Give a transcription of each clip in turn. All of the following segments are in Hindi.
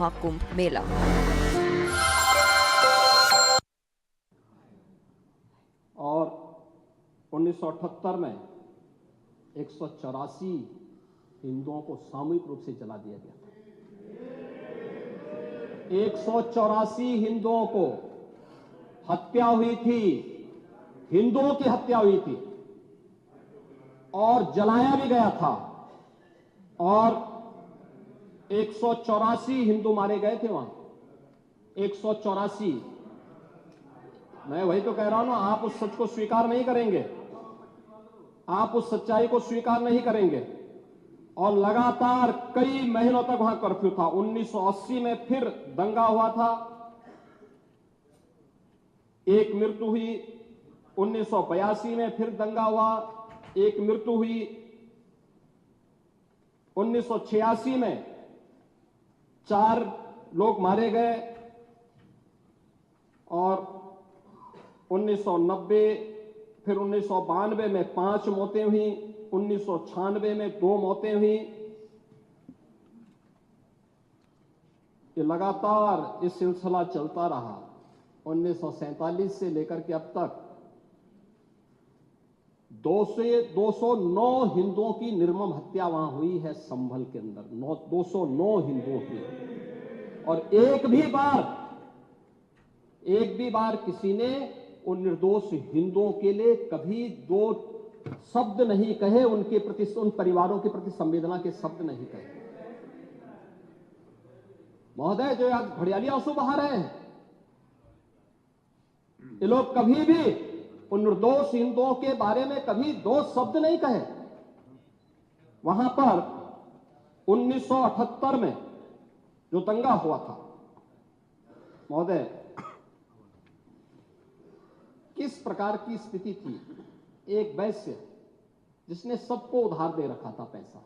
महाकुंभ मेला। और 1978 में 184 हिंदुओं को सामूहिक रूप से जला दिया गया था। 184 हिंदुओं को हत्या हुई थी, हिंदुओं की हत्या हुई थी और जलाया भी गया था। और 184 हिंदू मारे गए थे वहां, 184। मैं वही तो कह रहा हूं ना, आप उस सच को स्वीकार नहीं करेंगे, आप उस सच्चाई को स्वीकार नहीं करेंगे। और लगातार कई महीनों तक वहां कर्फ्यू था। 1980 में फिर दंगा हुआ था, एक मृत्यु हुई। 1982 में फिर दंगा हुआ, एक मृत्यु हुई। 1986 में 4 लोग मारे गए और 1990 फिर 1992 में 5 मौतें हुई, 1996 में 2 मौतें हुई। ये लगातार इस सिलसिला चलता रहा 1947 से लेकर के अब तक। 209 हिंदुओं की निर्मम हत्या वहां हुई है संभल के अंदर, 209 हिंदुओं की। और एक भी बार किसी ने उन निर्दोष हिंदुओं के लिए कभी 2 शब्द नहीं कहे, उनके प्रति, उन परिवारों के प्रति संवेदना के शब्द नहीं कहे। महोदय, जो आज घड़ियाली आंसू बहा रहे हैं, ये लोग कभी भी उन निर्दोष हिंदुओं के बारे में कभी 2 शब्द नहीं कहे। वहां पर 1978 में जो दंगा हुआ था, महोदय, किस प्रकार की स्थिति थी। एक वैश्य जिसने सबको उधार दे रखा था पैसा,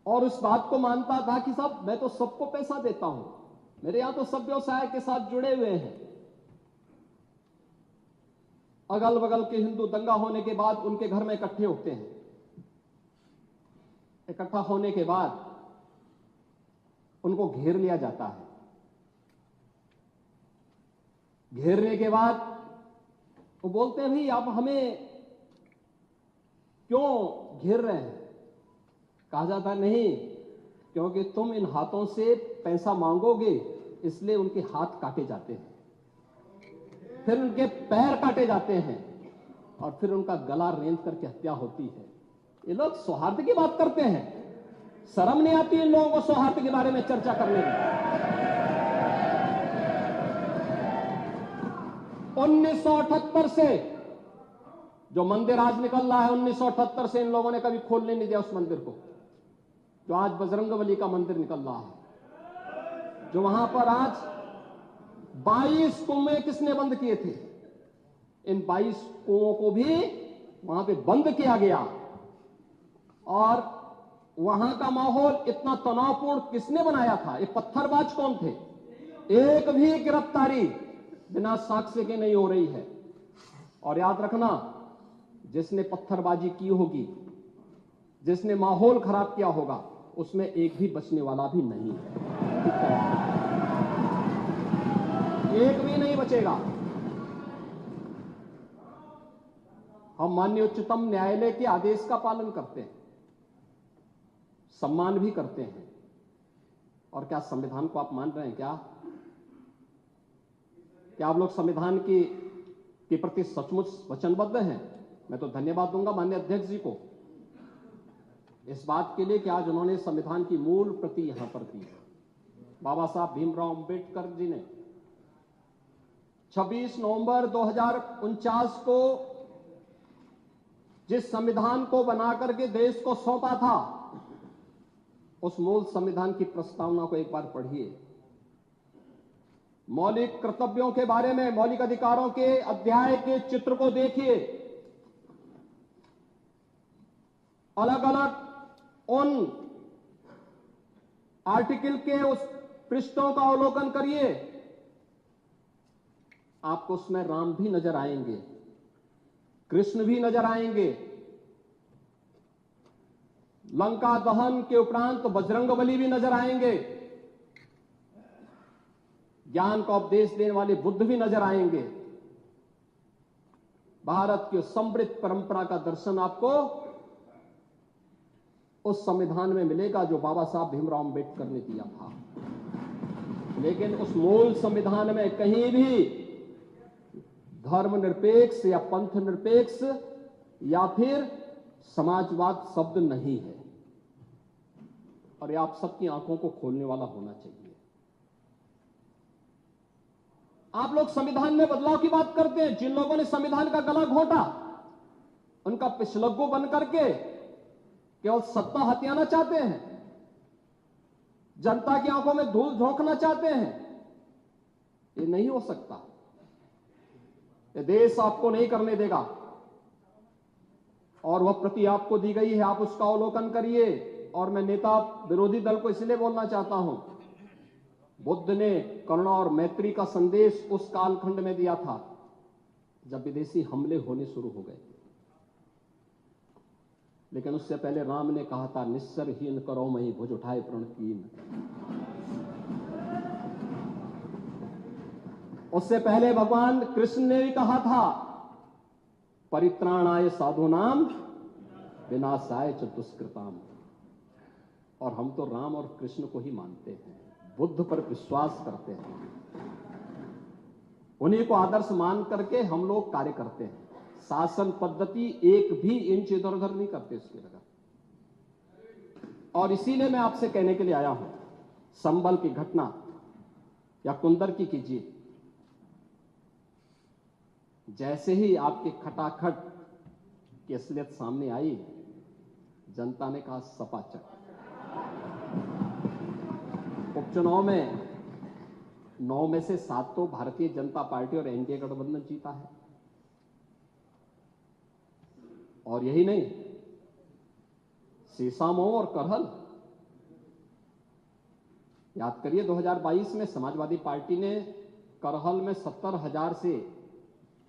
और उस बात को मानता था कि साहब मैं तो सबको पैसा देता हूं, मेरे यहां तो सब व्यवसाय के साथ जुड़े हुए हैं। अगल बगल के हिंदू दंगा होने के बाद उनके घर में इकट्ठे होते हैं। इकट्ठा होने के बाद उनको घेर लिया जाता है। घेरने के बाद वो बोलते हैं, भाई आप हमें क्यों घेर रहे हैं? कहा जाता नहीं, क्योंकि तुम इन हाथों से पैसा मांगोगे, इसलिए उनके हाथ काटे जाते हैं, फिर उनके पैर काटे जाते हैं और फिर उनका गला रेंत करके हत्या होती है। ये लोग सौहार्द की बात करते हैं, शर्म नहीं आती इन लोगों को सौहार्द के बारे में चर्चा करने में। 1978 से जो मंदिर आज निकल रहा है, 1978 से इन लोगों ने कभी खोलने नहीं दिया उस मंदिर को, जो आज बजरंगबली का मंदिर निकल रहा है। जो वहां पर आज 22 कुएं किसने बंद किए थे? इन 22 कुओं को भी वहां पे बंद किया गया। और वहां का माहौल इतना तनावपूर्ण किसने बनाया था? ये पत्थरबाज कौन थे? एक भी गिरफ्तारी बिना साक्ष्य के नहीं हो रही है। और याद रखना, जिसने पत्थरबाजी की होगी, जिसने माहौल खराब किया होगा, उसमें एक भी बचने वाला भी नहीं है। एक भी नहीं बचेगा। हम माननीय उच्चतम न्यायालय के आदेश का पालन करते हैं, सम्मान भी करते हैं। और क्या संविधान को आप मान रहे हैं? क्या आप लोग संविधान के प्रति सचमुच वचनबद्ध हैं? मैं तो धन्यवाद दूंगा माननीय अध्यक्ष जी को इस बात के लिए कि आज उन्होंने संविधान की मूल प्रति यहां पर दी। बाबा साहब भीमराव अंबेडकर जी ने 26 नवंबर 2049 को जिस संविधान को बनाकर के देश को सौंपा था, उस मूल संविधान की प्रस्तावना को एक बार पढ़िए। मौलिक कर्तव्यों के बारे में, मौलिक अधिकारों के अध्याय के चित्र को देखिए। अलग अलग उन आर्टिकल के उस पृष्ठों का अवलोकन करिए, आपको उसमें राम भी नजर आएंगे, कृष्ण भी नजर आएंगे, लंका दहन के उपरांत तो बजरंगबली भी नजर आएंगे, ज्ञान का उपदेश देने वाले बुद्ध भी नजर आएंगे। भारत की समृद्ध परंपरा का दर्शन आपको उस संविधान में मिलेगा जो बाबा साहब भीमराव अंबेडकर ने दिया था। लेकिन उस मूल संविधान में कहीं भी धर्मनिरपेक्ष या पंथ निरपेक्ष या फिर समाजवाद शब्द नहीं है, और ये आप सबकी आंखों को खोलने वाला होना चाहिए। आप लोग संविधान में बदलाव की बात करते हैं। जिन लोगों ने संविधान का गला घोंटा, उनका पिछलग्गू बन करके केवल सत्ता हथियाना चाहते हैं, जनता की आंखों में धूल झोंकना चाहते हैं। ये नहीं हो सकता। ये देश आपको नहीं करने देगा, और वह प्रति आपको दी गई है, आप उसका अवलोकन करिए। और मैं नेता विरोधी दल को इसलिए बोलना चाहता हूं, बुद्ध ने करुणा और मैत्री का संदेश उस कालखंड में दिया था जब विदेशी हमले होने शुरू हो गए। लेकिन उससे पहले राम ने कहा था, निस्सरहीन करो मही भुज उठाए प्रण कीन। उससे पहले भगवान कृष्ण ने भी कहा था, परित्राणाय साधूनाम विनाशाय च दुष्कृताम। और हम तो राम और कृष्ण को ही मानते हैं, बुद्ध पर विश्वास करते हैं, उन्हीं को आदर्श मान करके हम लोग कार्य करते हैं। शासन पद्धति एक भी इंच इधर उधर नहीं करते उसकी जगह। और इसीलिए मैं आपसे कहने के लिए आया हूं, संभल की घटना या कुंदर की कीजिए, जैसे ही आपके खटाखट की असलियत सामने आई, जनता ने कहा सपा चट। उपचुनाव में 9 में से 7 तो भारतीय जनता पार्टी और एनडीए गठबंधन जीता है। और यही नहीं, सीसामऊ और करहल, याद करिए 2022 में समाजवादी पार्टी ने करहल में 70,000 से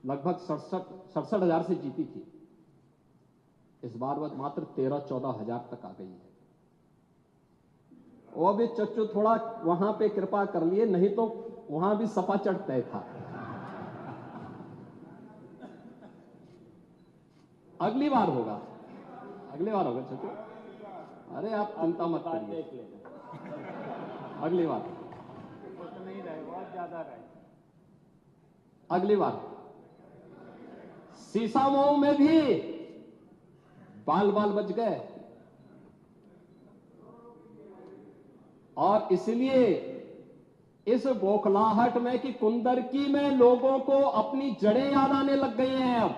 लगभग 67,000 से जीती थी। इस बार वह मात्र 13-14 तक आ गई है। वो भी चच्चू थोड़ा वहां पे कृपा कर लिए, नहीं तो वहां भी सपा चढ़ तय था। अगली बार होगा, अगली बार होगा चच्चू, अरे आप चिंता मत करिए, अगली बार नहीं रहे, बहुत ज्यादा रहे, अगली बार। सीसामऊ में भी बाल बाल बच गए, और इसलिए इस बौखलाहट में कि कुंदरकी में लोगों को अपनी जड़ें याद आने लग गई हैं। अब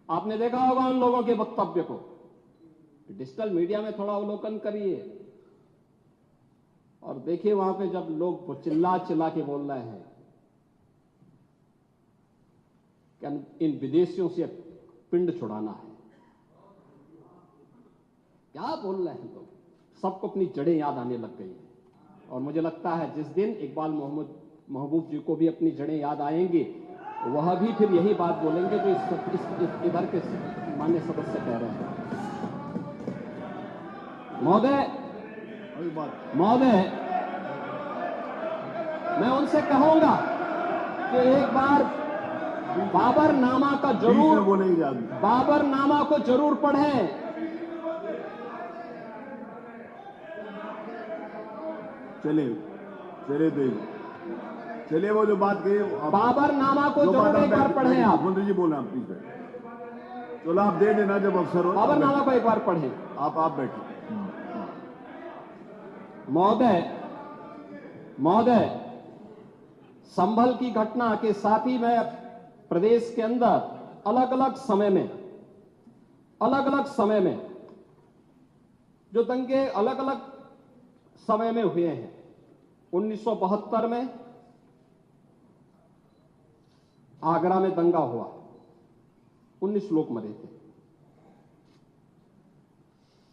आपने देखा होगा उन लोगों के वक्तव्य को, डिजिटल मीडिया में थोड़ा अवलोकन करिए और देखिए वहां पे जब लोग चिल्ला चिल्ला के बोल रहे हैं कि इन विदेशियों से पिंड छुड़ाना है, क्या बोल रहे हैं लोग, सबको अपनी जड़ें याद आने लग गई हैं। और मुझे लगता है जिस दिन इकबाल महबूब जी को भी अपनी जड़ें याद आएंगी, वह भी फिर यही बात बोलेंगे जो इधर के माननीय सदस्य कह रहे हैं। महोदय, मैं उनसे कहूंगा कि एक बार बाबरनामा का जरूर, बाबरनामा को जरूर पढ़ें। चलिए वो जो बात कही, बाबरनामा को जरूर एक बार पढ़ें आप। मंत्री जी बोलना प्लीज। चलो आप दे देना जब अवसर हो, बाबरनामा को एक बार पढ़ें। आप बैठिए। महोदय, संभल की घटना के साथ ही मैं प्रदेश के अंदर अलग अलग समय में जो दंगे अलग अलग समय में हुए हैं, 1972 में आगरा में दंगा हुआ, 19 लोग मरे थे।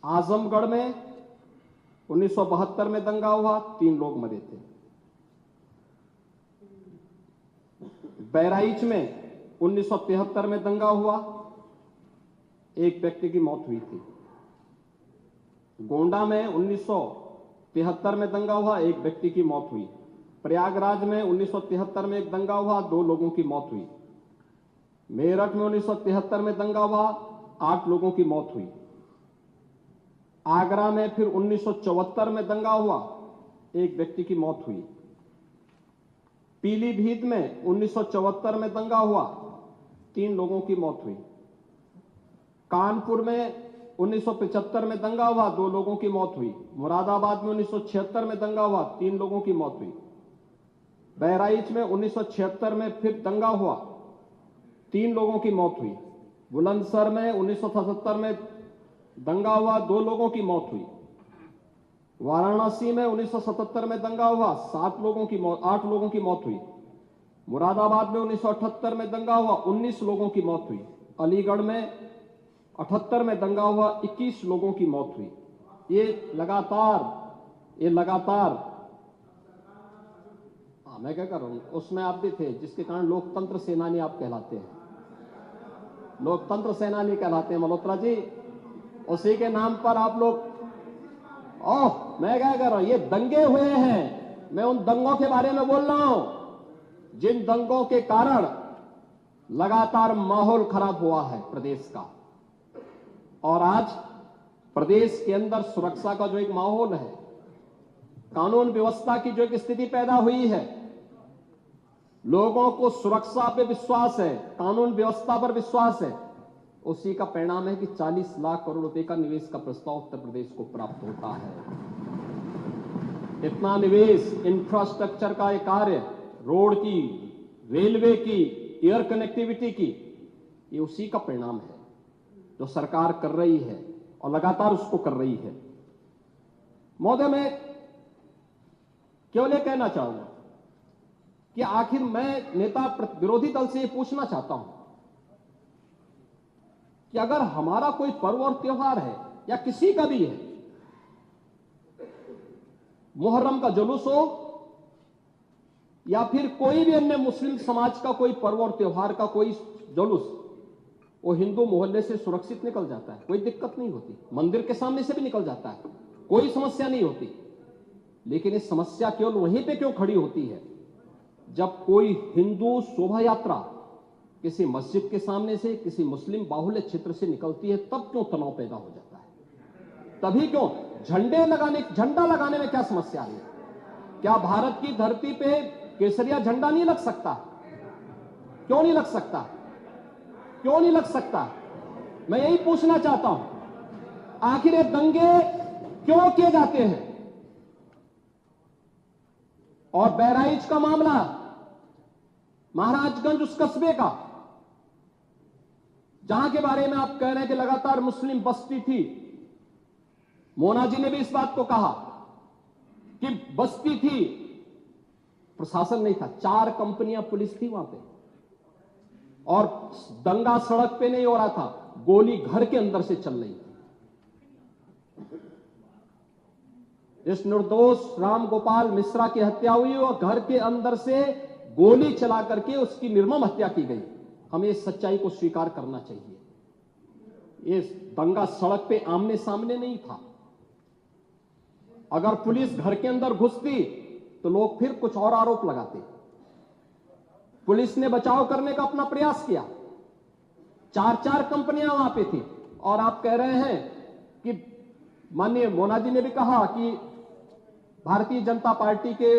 आजमगढ़ में 1972 में दंगा हुआ, 3 लोग मरे थे। बहराइच में 1973 में दंगा हुआ, 1 व्यक्ति की मौत हुई थी। गोंडा में 1973 में दंगा हुआ, एक व्यक्ति की मौत हुई। प्रयागराज में 1973 में एक दंगा हुआ, 2 लोगों की मौत हुई। मेरठ में 1973 में दंगा हुआ, 8 लोगों की मौत हुई। आगरा में फिर 1974 में दंगा हुआ, 1 व्यक्ति की मौत हुई। पीलीभीत में 1974 में दंगा हुआ, 3 लोगों की मौत हुई। कानपुर में 1975 में दंगा हुआ, 2 लोगों की मौत हुई। मुरादाबाद में 1976 में दंगा हुआ, 3 लोगों की मौत हुई। बहराइच में 1976 में फिर दंगा हुआ, 3 लोगों की मौत हुई। बुलंदशहर में 1977 में दंगा हुआ, 2 लोगों की मौत हुई। वाराणसी में 1977 में दंगा हुआ, 8 लोगों की मौत हुई। मुरादाबाद में 1978 में दंगा हुआ, 19 लोगों की मौत हुई। अलीगढ़ में 78 में दंगा हुआ, 21 लोगों की मौत हुई। ये लगातार मैं क्या कर रहा हूं, उसमें आप भी थे, जिसके कारण लोकतंत्र सेनानी आप कहलाते हैं, लोकतंत्र सेनानी कहलाते हैं मल्होत्रा जी। उसी के नाम पर आप लोग, मैं क्या कर रहा हूं, ये दंगे हुए हैं, मैं उन दंगों के बारे में बोल रहा हूं जिन दंगों के कारण लगातार माहौल खराब हुआ है प्रदेश का। और आज प्रदेश के अंदर सुरक्षा का जो एक माहौल है, कानून व्यवस्था की जो एक स्थिति पैदा हुई है, लोगों को सुरक्षा पे विश्वास है, कानून व्यवस्था पर विश्वास है, उसी का परिणाम है कि 40 लाख करोड़ रुपए का निवेश का प्रस्ताव उत्तर प्रदेश को प्राप्त होता है। इतना निवेश, इंफ्रास्ट्रक्चर का एक कार्य, रोड की, रेलवे की, एयर कनेक्टिविटी की, ये उसी का परिणाम है जो सरकार कर रही है और लगातार उसको कर रही है। महोदय, मैं केवल ये कहना चाहूंगा कि आखिर मैं नेता विरोधी दल से ये पूछना चाहता हूं कि अगर हमारा कोई पर्व और त्योहार है या किसी का भी है, मुहर्रम का जुलूस हो या फिर कोई भी अन्य मुस्लिम समाज का कोई पर्व और त्योहार का कोई जुलूस, वो हिंदू मोहल्ले से सुरक्षित निकल जाता है, कोई दिक्कत नहीं होती, मंदिर के सामने से भी निकल जाता है, कोई समस्या नहीं होती। लेकिन ये समस्या केवल वहीं पे क्यों खड़ी होती है जब कोई हिंदू शोभा यात्रा किसी मस्जिद के सामने से, किसी मुस्लिम बाहुल्य क्षेत्र से निकलती है, तब क्यों तनाव पैदा हो जाता है? तभी क्यों झंडा लगाने में क्या समस्या है? क्या भारत की धरती पे केसरिया झंडा नहीं लग सकता? क्यों नहीं लग सकता? क्यों नहीं लग सकता? मैं यही पूछना चाहता हूं, आखिर ये दंगे क्यों किए जाते हैं? और बहराइच का मामला, महाराजगंज उस कस्बे का, जहां के बारे में आप कह रहे हैं कि लगातार मुस्लिम बस्ती थी, मोना जी ने भी इस बात को कहा कि बस्ती थी, प्रशासन नहीं था, 4 कंपनियां पुलिस थी वहां पे, और दंगा सड़क पे नहीं हो रहा था, गोली घर के अंदर से चल रही थी। इस निर्दोष राम गोपाल मिश्रा की हत्या हुई और घर के अंदर से गोली चला करके उसकी निर्मम हत्या की गई। हमें इस सच्चाई को स्वीकार करना चाहिए। ये दंगा सड़क पे आमने सामने नहीं था। अगर पुलिस घर के अंदर घुसती तो लोग फिर कुछ और आरोप लगाते। पुलिस ने बचाव करने का अपना प्रयास किया, 4 कंपनियां वहां पे थी, और आप कह रहे हैं कि माननीय मोना जी ने भी कहा कि भारतीय जनता पार्टी के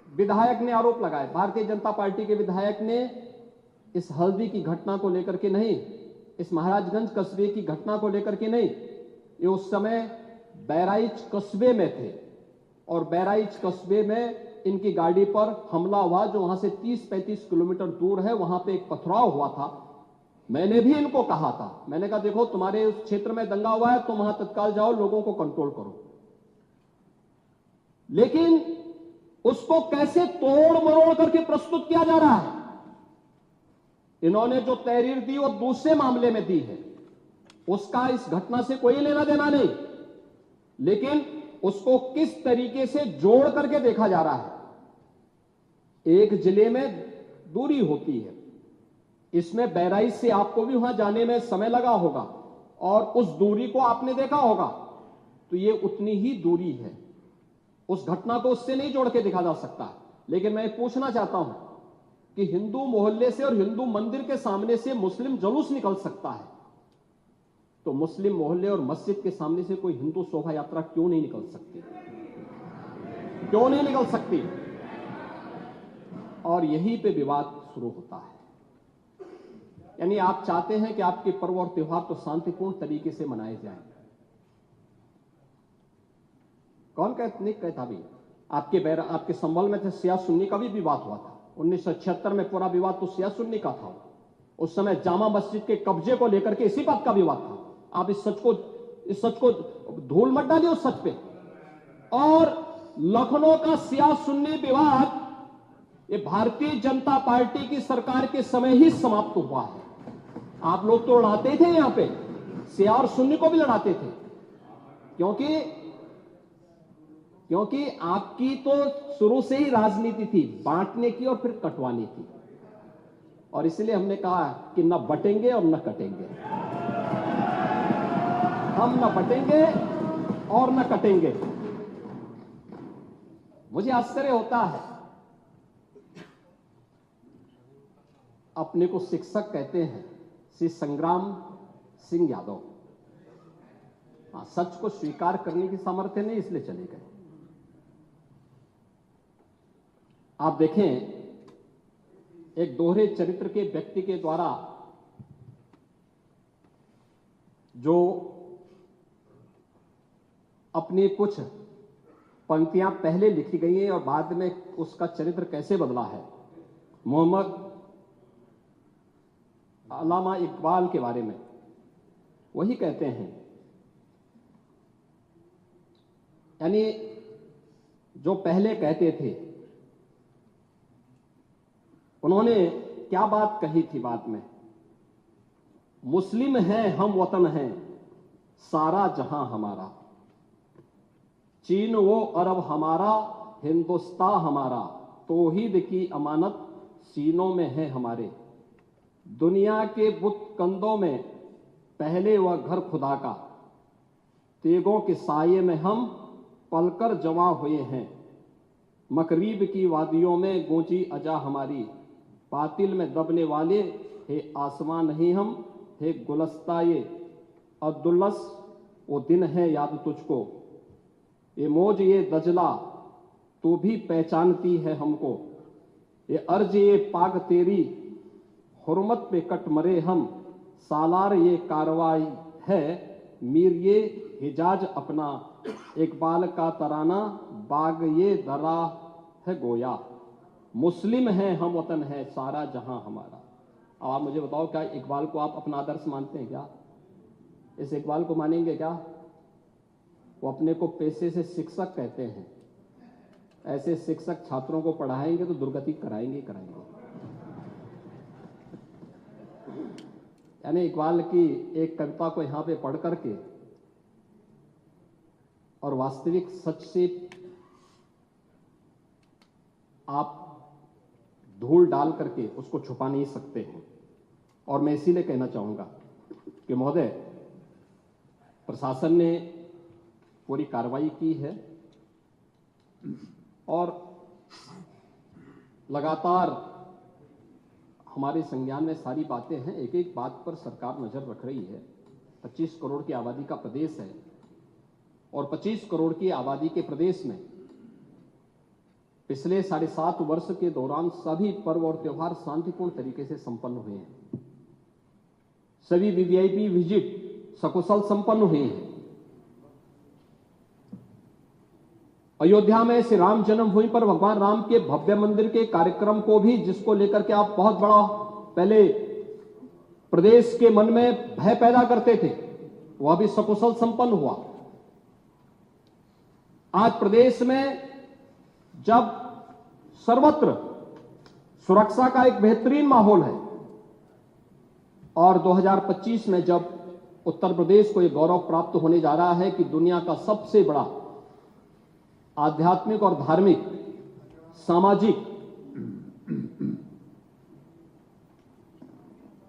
विधायक ने आरोप लगाए। भारतीय जनता पार्टी के विधायक ने इस हल्दी की घटना को लेकर के नहीं, इस महाराजगंज कस्बे की घटना को लेकर के नहीं, ये उस समय बहराइच कस्बे में थे, और बहराइच कस्बे में इनकी गाड़ी पर हमला हुआ जो वहां से 30-35 किलोमीटर दूर है। वहां पे एक पथराव हुआ था। मैंने भी इनको कहा था, मैंने कहा देखो तुम्हारे उस क्षेत्र में दंगा हुआ है, तुम वहां तत्काल जाओ, लोगों को कंट्रोल करो। लेकिन उसको कैसे तोड़ मरोड़ करके प्रस्तुत किया जा रहा है। इन्होंने जो तहरीर दी वो दूसरे मामले में दी है, उसका इस घटना से कोई लेना देना नहीं, लेकिन उसको किस तरीके से जोड़ करके देखा जा रहा है। एक जिले में दूरी होती है, इसमें बहराइच से आपको भी वहां जाने में समय लगा होगा, और उस दूरी को आपने देखा होगा तो ये उतनी ही दूरी है। उस घटना को उससे नहीं जोड़ के दिखा जा सकता। लेकिन मैं पूछना चाहता हूं कि हिंदू मोहल्ले से और हिंदू मंदिर के सामने से मुस्लिम जुलूस निकल सकता है, तो मुस्लिम मोहल्ले और मस्जिद के सामने से कोई हिंदू शोभा यात्रा क्यों नहीं निकल सकती? क्यों नहीं निकल सकती? और यहीं पे विवाद शुरू होता है। यानी आप चाहते हैं कि आपके पर्व और त्योहार तो शांतिपूर्ण तरीके से मनाए जाएं। कौन नहीं कहता भी? आपके संबल में थे शिया सुन्नी का भी विवाद हुआ था 1976 में। पूरा विवाद तो शिया सुन्नी का था। उस समय जामा मस्जिद के कब्जे को लेकर के इसी बात का विवाद था। आप इस सच को धूल मत डालिए उस सच पे। और लखनऊ का शिया सुन्नी विवाद ये भारतीय जनता पार्टी की सरकार के समय ही समाप्त हुआ है। आप लोग तो लड़ाते थे, यहां पे शिया और सुन्नी को भी लड़ाते थे, क्योंकि आपकी तो शुरू से ही राजनीति थी बांटने की और फिर कटवाने की। और इसलिए हमने कहा कि न बटेंगे और न कटेंगे। हम न बटेंगे और न कटेंगे। मुझे आश्चर्य होता है, अपने को शिक्षक कहते हैं श्री संग्राम सिंह यादव। सच को स्वीकार करने की सामर्थ्य नहीं, इसलिए चले गए। आप देखें, एक दोहरे चरित्र के व्यक्ति के द्वारा जो अपनी कुछ पंक्तियां पहले लिखी गई हैं और बाद में उसका चरित्र कैसे बदला है, मोहम्मद अल्लामा इकबाल के बारे में वही कहते हैं। यानी जो पहले कहते थे, उन्होंने क्या बात कही थी बाद में? मुस्लिम हैं हम, वतन हैं सारा जहां हमारा, चीन वो अरब हमारा, हिंदुस्तान हमारा, तौहीद की अमानत सीनों में है हमारे। दुनिया के बुत कंदों में पहले वह घर खुदा का, तेगों के साये में हम पलकर जमा हुए हैं। मकरीब की वादियों में गूंजी अजा हमारी, बातिल में दबने वाले हे आसमां नहीं हम, हे गुलस्ता ये अब्दुल्लस वो दिन है याद तुझको, ये मौज ये दजला तू भी पहचानती है हमको, ये अर्ज ये पाग तेरी हुर्मत पे कट मरे हम, सालार ये कार्रवाई है मीर ये हिजाज अपना, इकबाल का तराना बाग ये दरा है गोया। मुस्लिम हैं हम, वतन है सारा जहां हमारा। अब आप मुझे बताओ, क्या इकबाल को आप अपना आदर्श मानते हैं? क्या इस इकबाल को मानेंगे? क्या वो अपने को पेशे से शिक्षक कहते हैं? ऐसे शिक्षक छात्रों को पढ़ाएंगे तो दुर्गति कराएंगे। यानी इकबाल की एक कविता को यहां पे पढ़ करके और वास्तविक सच से आप धूल डाल करके उसको छुपा नहीं सकते हैं। और मैं इसीलिए कहना चाहूंगा कि महोदय, प्रशासन ने पूरी कार्रवाई की है और लगातार हमारे संज्ञान में सारी बातें हैं। एक एक बात पर सरकार नजर रख रही है। 25 करोड़ की आबादी का प्रदेश है और 25 करोड़ की आबादी के प्रदेश में पिछले 7.5 वर्ष के दौरान सभी पर्व और त्योहार शांतिपूर्ण तरीके से संपन्न हुए हैं। सभी वीवीआईपी विजिट सकुशल संपन्न हुए हैं। अयोध्या में श्री राम जन्मभूमि पर भगवान राम के भव्य मंदिर के कार्यक्रम को भी, जिसको लेकर के आप बहुत बड़ा पहले प्रदेश के मन में भय पैदा करते थे, वह भी सकुशल संपन्न हुआ। आज प्रदेश में जब सर्वत्र सुरक्षा का एक बेहतरीन माहौल है और 2025 में जब उत्तर प्रदेश को यह गौरव प्राप्त होने जा रहा है कि दुनिया का सबसे बड़ा आध्यात्मिक और धार्मिक सामाजिक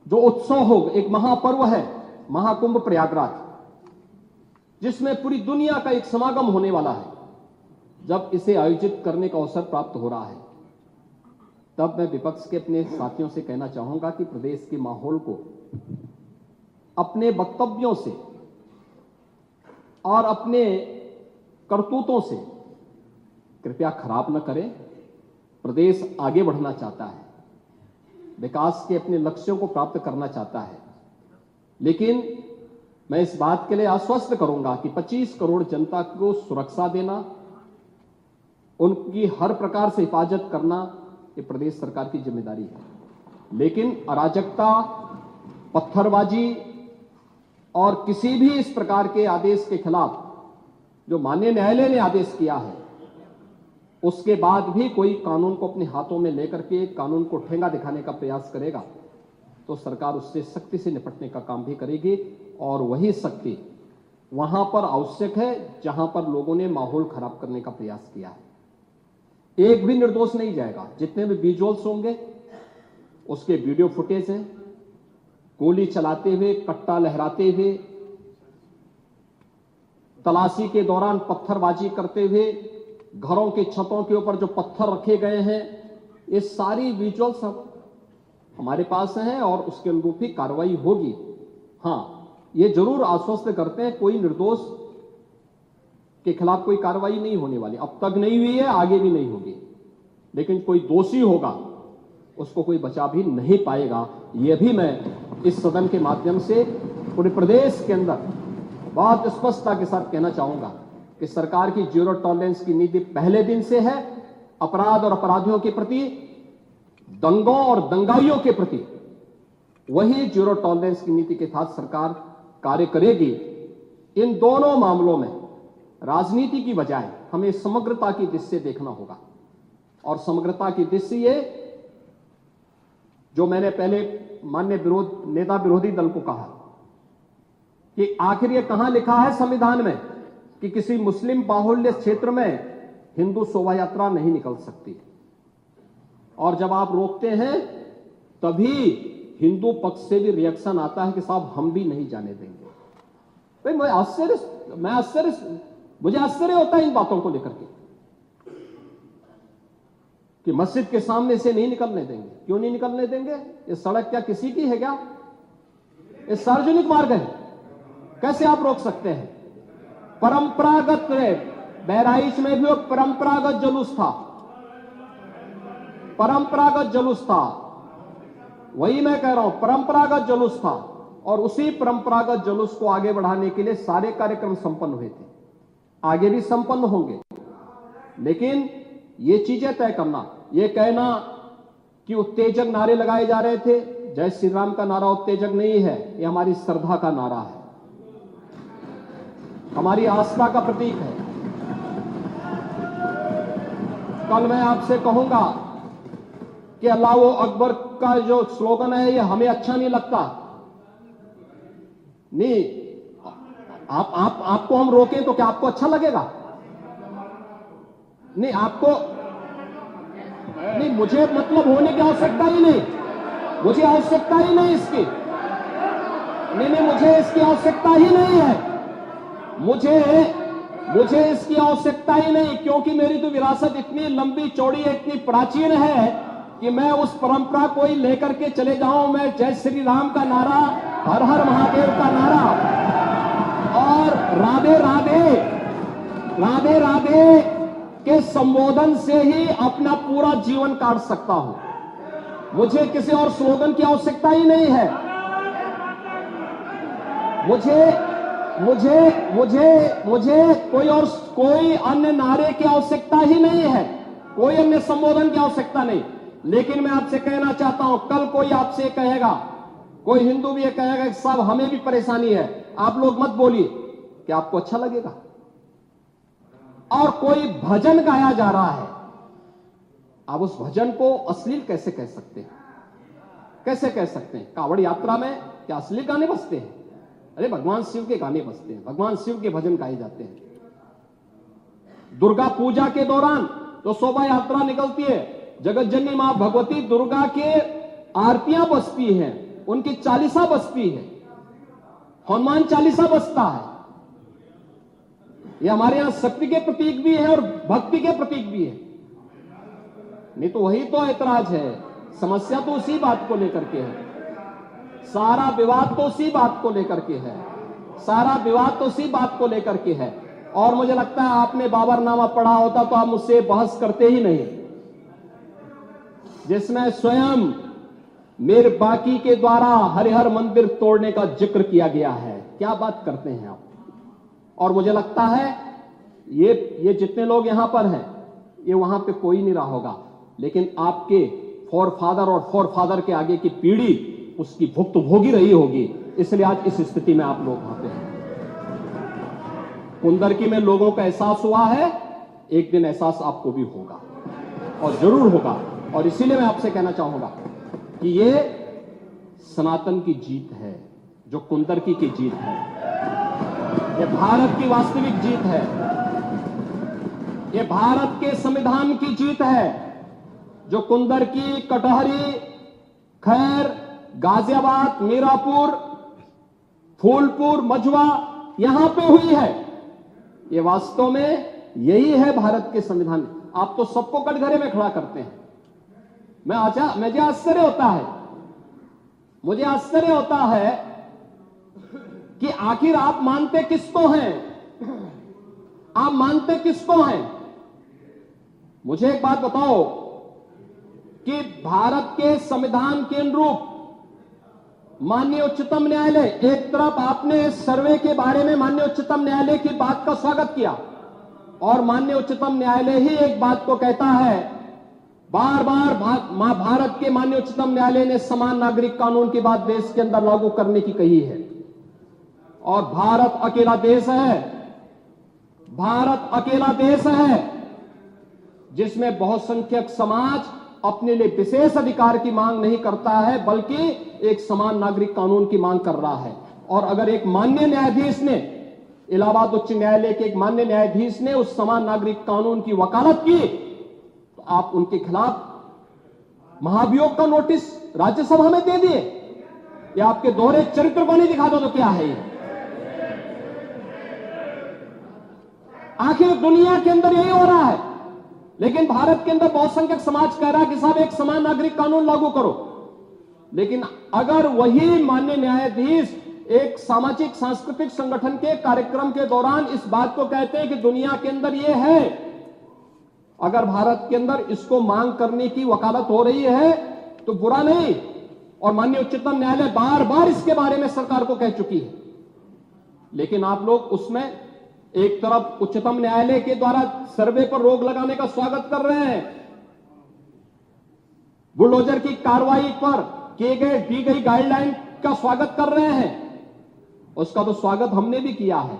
जो उत्सव हो, एक महापर्व है महाकुंभ प्रयागराज, जिसमें पूरी दुनिया का एक समागम होने वाला है, जब इसे आयोजित करने का अवसर प्राप्त हो रहा है, तब मैं विपक्ष के अपने साथियों से कहना चाहूंगा कि प्रदेश के माहौल को अपने वक्तव्यों से और अपने करतूतों से कृपया खराब न करें। प्रदेश आगे बढ़ना चाहता है, विकास के अपने लक्ष्यों को प्राप्त करना चाहता है, लेकिन मैं इस बात के लिए आश्वस्त करूंगा कि 25 करोड़ जनता को सुरक्षा देना, उनकी हर प्रकार से हिफाजत करना, ये प्रदेश सरकार की जिम्मेदारी है। लेकिन अराजकता, पत्थरबाजी और किसी भी इस प्रकार के आदेश के खिलाफ जो माननीय न्यायालय ने आदेश किया है, उसके बाद भी कोई कानून को अपने हाथों में लेकर के कानून को ठेंगा दिखाने का प्रयास करेगा, तो सरकार उससे सख्ती से निपटने का काम भी करेगी। और वही सख्ती वहां पर आवश्यक है जहां पर लोगों ने माहौल खराब करने का प्रयास किया है। एक भी निर्दोष नहीं जाएगा। जितने भी विजुअल्स होंगे उसके वीडियो फुटेज हैं, गोली चलाते हुए, कट्टा लहराते हुए, तलाशी के दौरान पत्थरबाजी करते हुए, घरों की छतों के ऊपर जो पत्थर रखे गए हैं, ये सारी विजुअल्स हमारे पास हैं और उसके अनुरूप ही कार्रवाई होगी। हां, ये जरूर आश्वस्त करते हैं कोई निर्दोष के खिलाफ कोई कार्रवाई नहीं होने वाली, अब तक नहीं हुई है, आगे भी नहीं होगी। लेकिन कोई दोषी होगा उसको कोई बचा भी नहीं पाएगा। यह भी मैं इस सदन के माध्यम से पूरे प्रदेश के अंदर बहुत स्पष्टता के साथ कहना चाहूंगा कि सरकार की जीरो टॉलरेंस की नीति पहले दिन से है। अपराध और अपराधियों के प्रति, दंगों और दंगाइयों के प्रति वही जीरो टॉलरेंस की नीति के साथ सरकार कार्य करेगी। इन दोनों मामलों में राजनीति की बजाय हमें समग्रता की दृष्टि से देखना होगा। और समग्रता की दृष्टि ये जो मैंने पहले माननीय नेता विरोधी दल को कहा कि आखिर ये कहां लिखा है संविधान में कि किसी मुस्लिम बाहुल्य क्षेत्र में हिंदू शोभा यात्रा नहीं निकल सकती, और जब आप रोकते हैं तभी हिंदू पक्ष से भी रिएक्शन आता है कि साहब हम भी नहीं जाने देंगे। भाई मुझे आश्चर्य होता है इन बातों को लेकर के कि मस्जिद के सामने से नहीं निकलने देंगे। क्यों नहीं निकलने देंगे? ये सड़क क्या किसी की है क्या? ये सार्वजनिक मार्ग है, कैसे आप रोक सकते हैं? परंपरागत बहराइच में भी वो परंपरागत जुलूस था, परंपरागत जुलूस था, वही मैं कह रहा हूं, परंपरागत जुलूस था। और उसी परंपरागत जुलूस को आगे बढ़ाने के लिए सारे कार्यक्रम संपन्न हुए थे, आगे भी संपन्न होंगे। लेकिन ये चीजें तय करना, ये कहना कि उत्तेजक नारे लगाए जा रहे थे, जय श्री राम का नारा उत्तेजक नहीं है, ये हमारी श्रद्धा का नारा है, हमारी आस्था का प्रतीक है। कल मैं आपसे कहूंगा कि अल्लाह अकबर का जो स्लोगन है ये हमें अच्छा नहीं लगता, नहीं, आपको हम रोकें तो क्या आपको अच्छा लगेगा? नहीं, आपको नहीं, मुझे मतलब होने की आवश्यकता ही नहीं, मुझे आवश्यकता ही नहीं इसकी, नहीं, मुझे इसकी आवश्यकता ही नहीं है, मुझे इसकी आवश्यकता ही नहीं, क्योंकि मेरी तो विरासत इतनी लंबी चौड़ी है, इतनी प्राचीन है कि मैं उस परंपरा को ही लेकर के चले जाऊं। मैं जय श्री राम का नारा, हर हर महादेव का नारा और राधे राधे, राधे राधे के संबोधन से ही अपना पूरा जीवन काट सकता हूं। मुझे किसी और स्लोगन की आवश्यकता ही नहीं है। मुझे कोई अन्य नारे की आवश्यकता ही नहीं है, कोई अन्य संबोधन की आवश्यकता नहीं। लेकिन मैं आपसे कहना चाहता हूं, कल कोई आपसे कहेगा, कोई हिंदू भी ये कहेगा कि साहब हमें भी परेशानी है, आप लोग मत बोलिए, क्या आपको अच्छा लगेगा? और कोई भजन गाया जा रहा है, आप उस भजन को अश्लील कैसे कह सकते हैं? कैसे कह सकते हैं? कांवड़ यात्रा में क्या अश्लील गाने बजते हैं? अरे भगवान शिव के गाने बजते हैं, भगवान शिव के भजन गाए जाते हैं। दुर्गा पूजा के दौरान जो शोभा यात्रा निकलती है, जगत जननी मां भगवती दुर्गा के आरतियां बजती हैं, उनकी चालीसा बजती है, हनुमान चालीसा बजता है, ये हमारे यहां शक्ति के प्रतीक भी है और भक्ति के प्रतीक भी है। नहीं तो वही तो ऐतराज है, समस्या तो उसी बात को लेकर के है, सारा विवाद तो उसी बात को लेकर के है, सारा विवाद तो उसी बात को लेकर के है। और मुझे लगता है आपने बाबरनामा पढ़ा होता तो आप मुझसे बहस करते ही नहीं, जिसमें स्वयं मीर बाकी के द्वारा हरिहर मंदिर तोड़ने का जिक्र किया गया है। क्या बात करते हैं आप। और मुझे लगता है ये जितने लोग यहां पर हैं, ये वहां पे कोई नहीं रहा होगा, लेकिन आपके फोरफादर और फोरफादर के आगे की पीढ़ी उसकी भुक्तभोगी रही होगी, इसलिए आज इस स्थिति में आप लोग वहां पे हैं। कुंदरकी में लोगों का एहसास हुआ है, एक दिन एहसास आपको भी होगा और जरूर होगा। और इसीलिए मैं आपसे कहना चाहूंगा कि ये सनातन की जीत है, जो कुंदरकी की जीत है, ये भारत की वास्तविक जीत है, ये भारत के संविधान की जीत है, जो कुंदरकी, कटहरी, खैर, गाजियाबाद, मीरापुर, फूलपुर, मझवा यहां पे हुई है। ये वास्तव में यही है भारत के संविधान। आप तो सबको कटघरे में खड़ा करते हैं। मुझे आश्चर्य होता है कि आखिर आप मानते किसको हैं, आप मानते किसको हैं। मुझे एक बात बताओ कि भारत के संविधान के अनुरूप माननीय उच्चतम न्यायालय, एक तरफ आपने सर्वे के बारे में माननीय उच्चतम न्यायालय की बात का स्वागत किया और माननीय उच्चतम न्यायालय ही एक बात को कहता है, बार बार भारत के माननीय उच्चतम न्यायालय ने समान नागरिक कानून की बात देश के अंदर लागू करने की कही है। और भारत अकेला देश है, भारत अकेला देश है जिसमें बहुसंख्यक समाज अपने लिए विशेष अधिकार की मांग नहीं करता है, बल्कि एक समान नागरिक कानून की मांग कर रहा है। और अगर एक माननीय न्यायाधीश ने, इलाहाबाद उच्च न्यायालय के एक माननीय न्यायाधीश ने उस समान नागरिक कानून की वकालत की, तो आप उनके खिलाफ महाभियोग का नोटिस राज्यसभा में दे दिए। या आपके दोहरे चरित्र को नहीं दिखा दो तो क्या है ये। आखिर दुनिया के अंदर यही हो रहा है, लेकिन भारत के अंदर बहुसंख्यक समाज कह रहा है कि साहब एक समान नागरिक कानून लागू करो। लेकिन अगर वही माननीय न्यायाधीश एक सामाजिक सांस्कृतिक संगठन के कार्यक्रम के दौरान इस बात को कहते हैं कि दुनिया के अंदर ये है, अगर भारत के अंदर इसको मांग करने की वकालत हो रही है तो बुरा नहीं। और माननीय उच्चतम न्यायालय बार बार इसके बारे में सरकार को कह चुकी है, लेकिन आप लोग उसमें एक तरफ उच्चतम न्यायालय के द्वारा सर्वे पर रोक लगाने का स्वागत कर रहे हैं, बुलडोजर की कार्रवाई पर दी गई गाइडलाइन का स्वागत कर रहे हैं, उसका तो स्वागत हमने भी किया है।